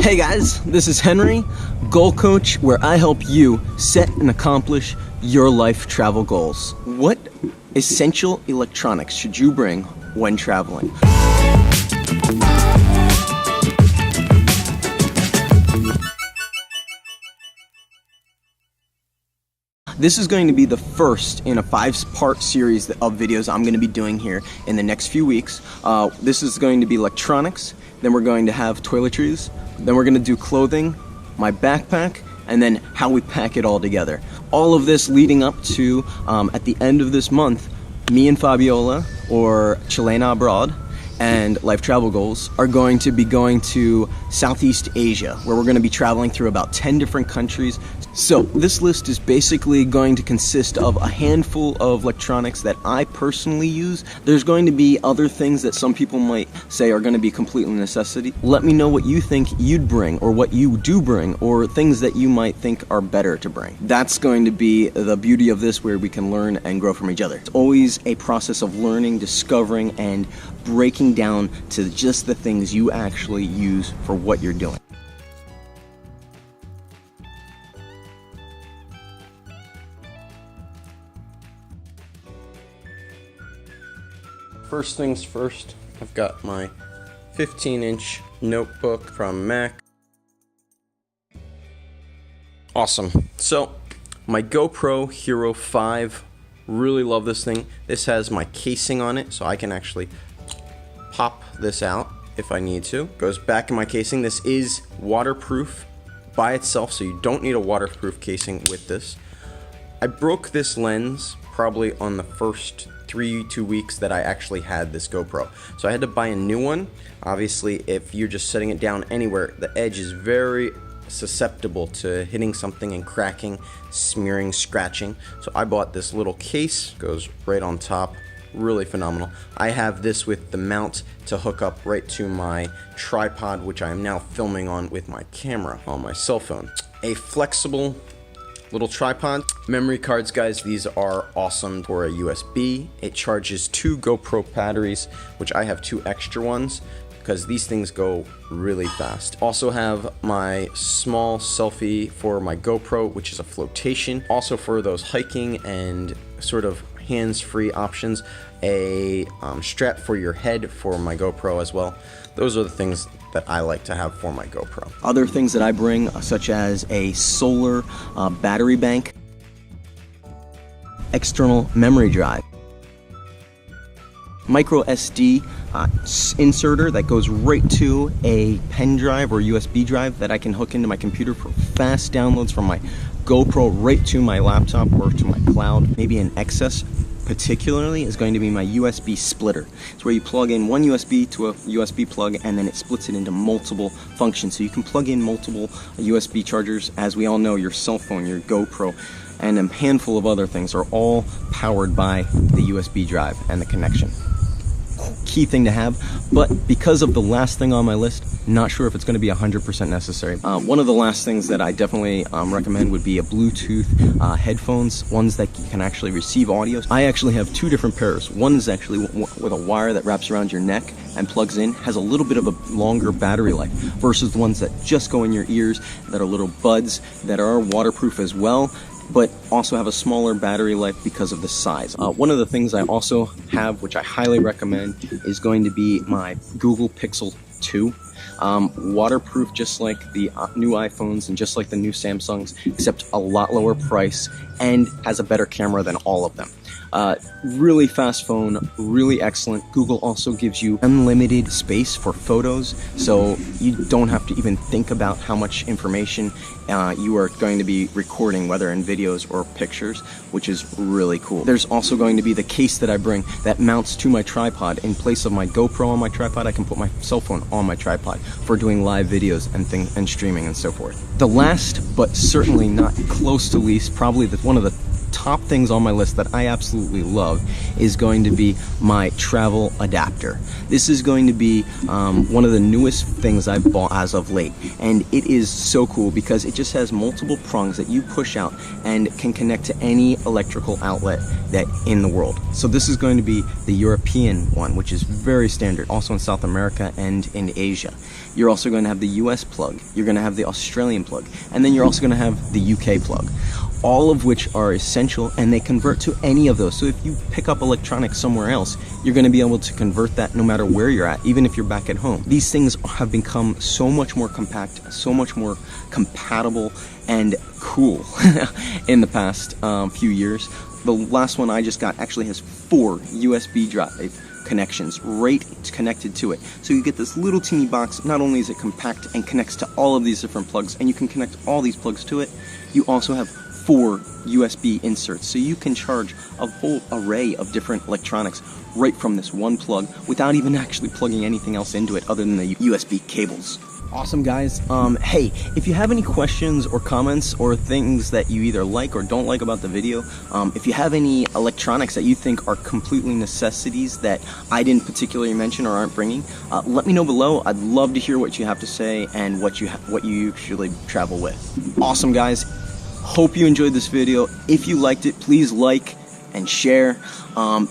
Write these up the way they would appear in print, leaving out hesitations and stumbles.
Hey guys, this is Henry, Goal Coach, where I help you set and accomplish your life travel goals. What essential electronics should you bring when traveling? This is going to be the first in a 5-part series of videos I'm going to be doing here in the next few weeks. This is going to be electronics, then we're going to have toiletries, then we're going to do clothing, my backpack, and then how we pack it all together. All of this leading up to, at the end of this month, me and Fabiola, or Chilena Abroad, and Life Travel Goals are going to be going to Southeast Asia, where we're going to be traveling through about 10 different countries. So this list is basically going to consist of a handful of electronics that I personally use. There's going to be other things that some people might say are going to be completely necessity. Let me know what you think you'd bring, or what you do bring, or things that you might think are better to bring. That's going to be the beauty of this, where we can learn and grow from each other. It's always a process of learning, discovering, and breaking down to just the things you actually use for what you're doing. First things first, I've got my 15-inch notebook from Mac. Awesome. So, my GoPro Hero 5, really love this thing. This has my casing on it, so I can actually pop this out if I need to. Goes back in my casing. This is waterproof by itself, so you don't need a waterproof casing with this. I broke this lens probably on the first 2 weeks that I actually had this GoPro. So I had to buy a new one. Obviously, if you're just setting it down anywhere, the edge is very susceptible to hitting something and cracking, smearing, scratching. So I bought this little case, goes right on top, really phenomenal. I have this with the mount to hook up right to my tripod, which I am now filming on with my camera on my cell phone. A flexible little tripod. Memory cards, guys, these are awesome for a USB. It charges 2 GoPro batteries, which I have 2 extra ones because these things go really fast. Also have my small selfie for my GoPro, which is a flotation. Also for those hiking and sort of hands-free options, a strap for your head for my GoPro as well. Those are the things that I like to have for my GoPro. Other things that I bring, such as a solar battery bank, external memory drive, micro SD inserter that goes right to a pen drive or USB drive that I can hook into my computer for fast downloads from my GoPro right to my laptop or to my cloud. Maybe an excess particularly is going to be my USB splitter. It's where you plug in one USB to a USB plug and then it splits it into multiple functions. So you can plug in multiple USB chargers. As we all know, your cell phone, your GoPro, and a handful of other things are all powered by the USB drive and the connection. Key thing to have, but because of the last thing on my list, not sure if it's going to be 100% necessary. One of the last things that I definitely recommend would be a Bluetooth headphones, ones that can actually receive audio. I actually have 2 different pairs. One is actually with a wire that wraps around your neck and plugs in, has a little bit of a longer battery life, versus the ones that just go in your ears that are little buds that are waterproof as well, but also have a smaller battery life because of the size. One of the things I also have, which I highly recommend, is going to be my Google Pixel 2. Waterproof just like the new iPhones and just like the new Samsungs, except a lot lower price and has a better camera than all of them. Really fast phone, really excellent. Google also gives you unlimited space for photos, so you don't have to even think about how much information you are going to be recording, whether in videos or pictures, which is really cool. There's also going to be the case that I bring that mounts to my tripod. In place of my GoPro on my tripod, I can put my cell phone on my tripod for doing live videos and streaming and so forth. The last, but certainly not close to least, probably one of the top things on my list that I absolutely love is going to be my travel adapter. This is going to be one of the newest things I've bought as of late, and it is so cool because it just has multiple prongs that you push out and can connect to any electrical outlet that in the world. So this is going to be the European one, which is very standard, also in South America and in Asia. You're also going to have the US plug, you're going to have the Australian plug, and then you're also going to have the UK plug. All of which are essential, and they convert to any of those. So if you pick up electronics somewhere else, you're going to be able to convert that no matter where you're at, even if you're back at home. These things have become so much more compact, so much more compatible and cool in the past few years. The last one I just got actually has 4 USB drive connections right connected to it. So you get this little teeny box. Not only is it compact and connects to all of these different plugs, and you can connect all these plugs to it, you also have 4 USB inserts, so you can charge a whole array of different electronics right from this one plug without even actually plugging anything else into it other than the USB cables. Awesome, guys. Hey, if you have any questions or comments or things that you either like or don't like about the video, if you have any electronics that you think are completely necessities that I didn't particularly mention or aren't bringing, let me know below. I'd love to hear what you have to say and what you usually travel with. Awesome, guys. Hope you enjoyed this video. If you liked it, please like and share.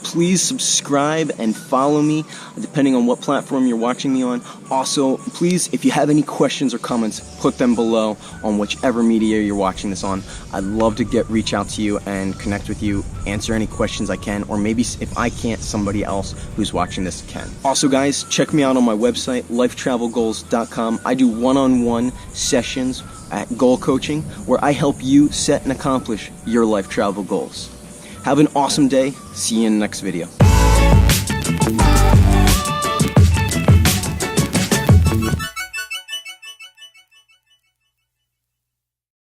Please subscribe and follow me depending on what platform you're watching me on. Also, please, if you have any questions or comments, put them below on whichever media you're watching this on. I'd love to reach out to you and connect with you, answer any questions I can, or maybe if I can't, somebody else who's watching this can. Also, guys, check me out on my website, lifetravelgoals.com. I do one-on-one sessions at goal coaching where I help you set and accomplish your life travel goals. Have an awesome day. See you in the next video.